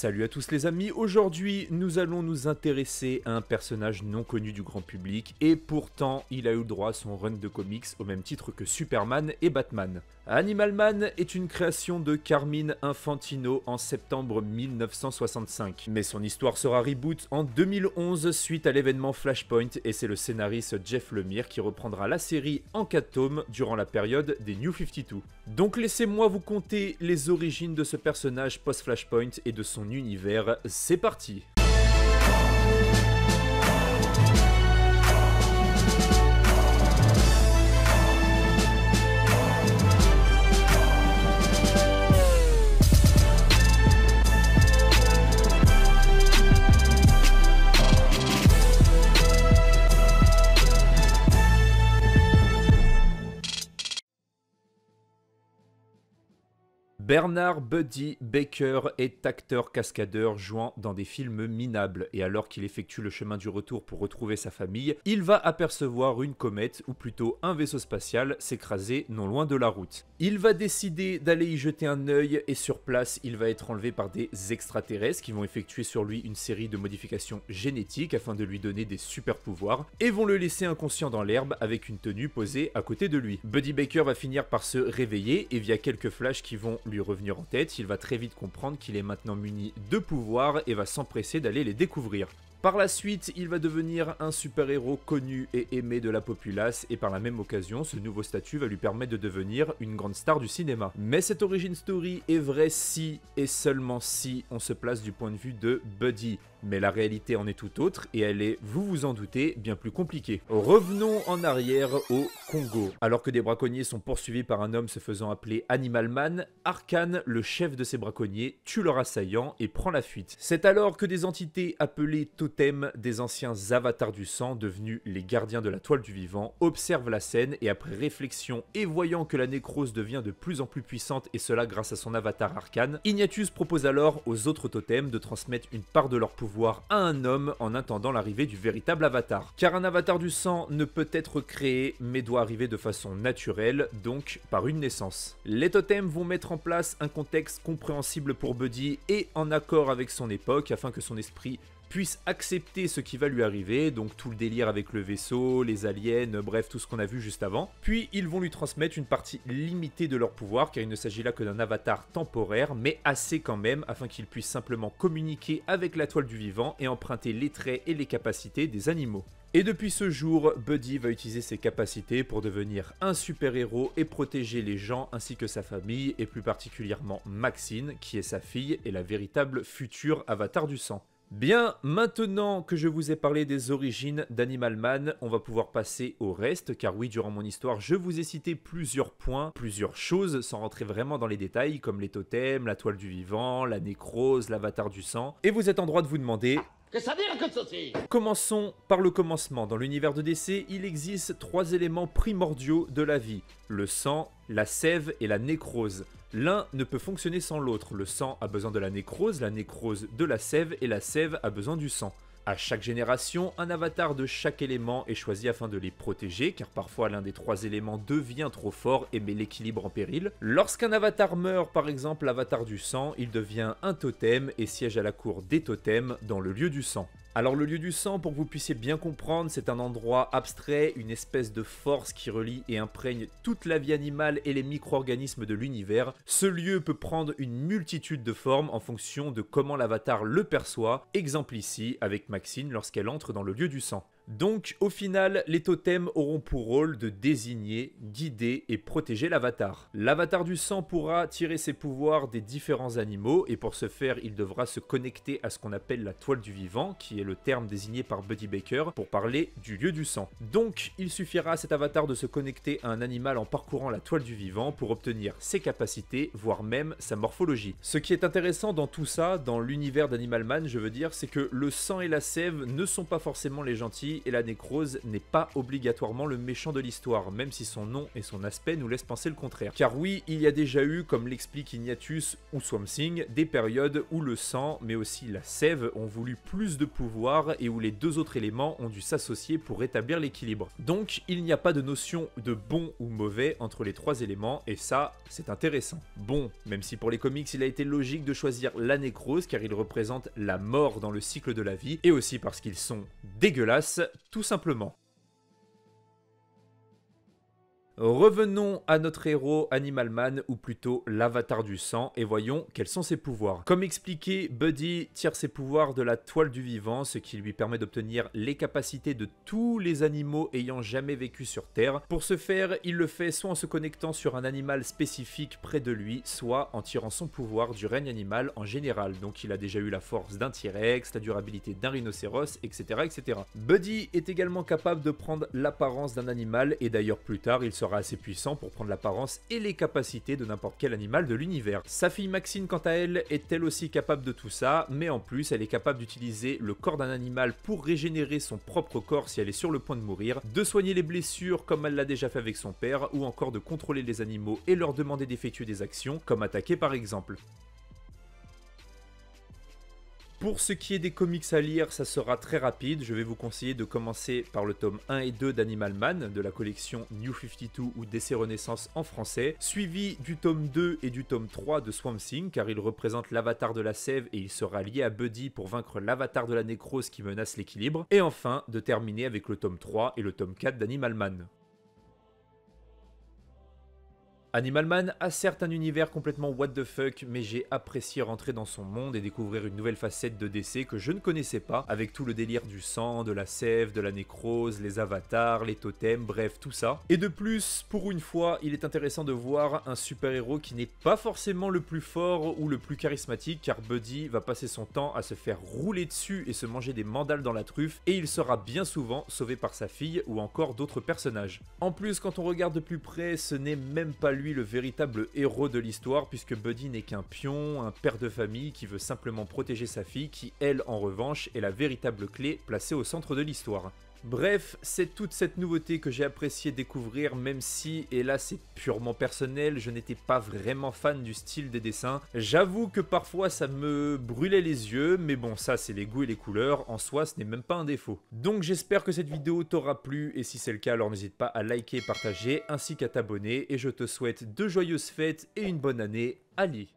Salut à tous les amis, aujourd'hui nous allons nous intéresser à un personnage non connu du grand public et pourtant il a eu le droit à son run de comics au même titre que Superman et Batman. Animal Man est une création de Carmine Infantino en septembre 1965, mais son histoire sera reboot en 2011 suite à l'événement Flashpoint et c'est le scénariste Jeff Lemire qui reprendra la série en 4 tomes durant la période des New 52. Donc laissez-moi vous conter les origines de ce personnage post-Flashpoint et de son univers, c'est parti! Bernard Buddy Baker est acteur-cascadeur jouant dans des films minables et alors qu'il effectue le chemin du retour pour retrouver sa famille, il va apercevoir une comète ou plutôt un vaisseau spatial s'écraser non loin de la route. Il va décider d'aller y jeter un œil et sur place il va être enlevé par des extraterrestres qui vont effectuer sur lui une série de modifications génétiques afin de lui donner des super pouvoirs et vont le laisser inconscient dans l'herbe avec une tenue posée à côté de lui. Buddy Baker va finir par se réveiller et via quelques flashs qui vont lui revenir en tête, il va très vite comprendre qu'il est maintenant muni de pouvoirs et va s'empresser d'aller les découvrir. Par la suite, il va devenir un super-héros connu et aimé de la populace et par la même occasion, ce nouveau statut va lui permettre de devenir une grande star du cinéma. Mais cette origin story est vraie si et seulement si on se place du point de vue de Buddy. Mais la réalité en est tout autre et elle est, vous vous en doutez, bien plus compliquée. Revenons en arrière au Congo. Alors que des braconniers sont poursuivis par un homme se faisant appeler Animal Man, Arcane, le chef de ces braconniers, tue leur assaillant et prend la fuite. C'est alors que des entités appelées totems, des anciens avatars du sang devenus les gardiens de la toile du vivant, observent la scène et après réflexion et voyant que la nécrose devient de plus en plus puissante et cela grâce à son avatar Arcane, Ignatius propose alors aux autres totems de transmettre une part de leur pouvoir à un homme en attendant l'arrivée du véritable avatar. Car un avatar du sang ne peut être créé mais doit arriver de façon naturelle, donc par une naissance. Les totems vont mettre en place un contexte compréhensible pour Buddy et en accord avec son époque afin que son esprit puisse accepter ce qui va lui arriver, donc tout le délire avec le vaisseau, les aliens, bref tout ce qu'on a vu juste avant. Puis ils vont lui transmettre une partie limitée de leur pouvoir car il ne s'agit là que d'un avatar temporaire mais assez quand même afin qu'il puisse simplement communiquer avec la toile du vivant et emprunter les traits et les capacités des animaux. Et depuis ce jour, Buddy va utiliser ses capacités pour devenir un super-héros et protéger les gens ainsi que sa famille et plus particulièrement Maxine qui est sa fille et la véritable future avatar du sang. Bien, maintenant que je vous ai parlé des origines d'Animal Man, on va pouvoir passer au reste, car oui, durant mon histoire, je vous ai cité plusieurs points, plusieurs choses, sans rentrer vraiment dans les détails, comme les totems, la toile du vivant, la nécrose, l'avatar du sang, et vous êtes en droit de vous demander... Qu'est-ce que ça veut dire que ceci ? Commençons par le commencement. Dans l'univers de DC, il existe 3 éléments primordiaux de la vie, le sang, la sève et la nécrose. L'un ne peut fonctionner sans l'autre, le sang a besoin de la nécrose de la sève et la sève a besoin du sang. À chaque génération, un avatar de chaque élément est choisi afin de les protéger, car parfois l'un des 3 éléments devient trop fort et met l'équilibre en péril. Lorsqu'un avatar meurt, par exemple l'avatar du sang, il devient un totem et siège à la cour des totems dans le lieu du sang. Alors le lieu du sang, pour que vous puissiez bien comprendre, c'est un endroit abstrait, une espèce de force qui relie et imprègne toute la vie animale et les micro-organismes de l'univers. Ce lieu peut prendre une multitude de formes en fonction de comment l'avatar le perçoit, exemple ici avec Maxine lorsqu'elle entre dans le lieu du sang. Donc au final, les totems auront pour rôle de désigner, guider et protéger l'avatar. L'avatar du sang pourra tirer ses pouvoirs des différents animaux et pour ce faire, il devra se connecter à ce qu'on appelle la toile du vivant, qui est le terme désigné par Buddy Baker pour parler du lieu du sang. Donc il suffira à cet avatar de se connecter à un animal en parcourant la toile du vivant pour obtenir ses capacités, voire même sa morphologie. Ce qui est intéressant dans tout ça, dans l'univers d'Animal Man, je veux dire, c'est que le sang et la sève ne sont pas forcément les gentils Buddy et la nécrose n'est pas obligatoirement le méchant de l'histoire, même si son nom et son aspect nous laissent penser le contraire. Car oui, il y a déjà eu, comme l'explique Ignatius ou Swamp Thing, des périodes où le sang, mais aussi la sève, ont voulu plus de pouvoir et où les deux autres éléments ont dû s'associer pour rétablir l'équilibre. Donc, il n'y a pas de notion de bon ou mauvais entre les trois éléments, et ça, c'est intéressant. Bon, même si pour les comics, il a été logique de choisir la nécrose, car il représente la mort dans le cycle de la vie, et aussi parce qu'ils sont dégueulasses, tout simplement. Revenons à notre héros Animal Man, ou plutôt l'avatar du sang, et voyons quels sont ses pouvoirs. Comme expliqué, Buddy tire ses pouvoirs de la toile du vivant, ce qui lui permet d'obtenir les capacités de tous les animaux ayant jamais vécu sur Terre. Pour ce faire, il le fait soit en se connectant sur un animal spécifique près de lui, soit en tirant son pouvoir du règne animal en général. Donc il a déjà eu la force d'un T-Rex, la durabilité d'un rhinocéros, etc., etc. Buddy est également capable de prendre l'apparence d'un animal, et d'ailleurs plus tard, il sera assez puissant pour prendre l'apparence et les capacités de n'importe quel animal de l'univers. Sa fille Maxine, quant à elle, est elle aussi capable de tout ça, mais en plus elle est capable d'utiliser le corps d'un animal pour régénérer son propre corps si elle est sur le point de mourir, de soigner les blessures comme elle l'a déjà fait avec son père, ou encore de contrôler les animaux et leur demander d'effectuer des actions, comme attaquer par exemple. Pour ce qui est des comics à lire, ça sera très rapide. Je vais vous conseiller de commencer par le tome 1 et 2 d'Animal Man, de la collection New 52 ou DC Renaissance en français, suivi du tome 2 et du tome 3 de Swamp Thing, car il représente l'avatar de la sève et il sera lié à Buddy pour vaincre l'avatar de la nécrose qui menace l'équilibre, et enfin de terminer avec le tome 3 et le tome 4 d'Animal Man. Animal Man a certes un univers complètement what the fuck, mais j'ai apprécié rentrer dans son monde et découvrir une nouvelle facette de DC que je ne connaissais pas, avec tout le délire du sang, de la sève, de la nécrose, les avatars, les totems, bref tout ça. Et de plus, pour une fois, il est intéressant de voir un super-héros qui n'est pas forcément le plus fort ou le plus charismatique, car Buddy va passer son temps à se faire rouler dessus et se manger des mandales dans la truffe, et il sera bien souvent sauvé par sa fille ou encore d'autres personnages. En plus, quand on regarde de plus près, ce n'est même pas lui le véritable héros de l'histoire, puisque Buddy n'est qu'un pion, un père de famille qui veut simplement protéger sa fille, qui elle en revanche est la véritable clé placée au centre de l'histoire. Bref, c'est toute cette nouveauté que j'ai apprécié découvrir, même si, et là c'est purement personnel, je n'étais pas vraiment fan du style des dessins. J'avoue que parfois ça me brûlait les yeux, mais bon ça c'est les goûts et les couleurs, en soi ce n'est même pas un défaut. Donc j'espère que cette vidéo t'aura plu, et si c'est le cas alors n'hésite pas à liker, partager, ainsi qu'à t'abonner, et je te souhaite de joyeuses fêtes et une bonne année. Ali.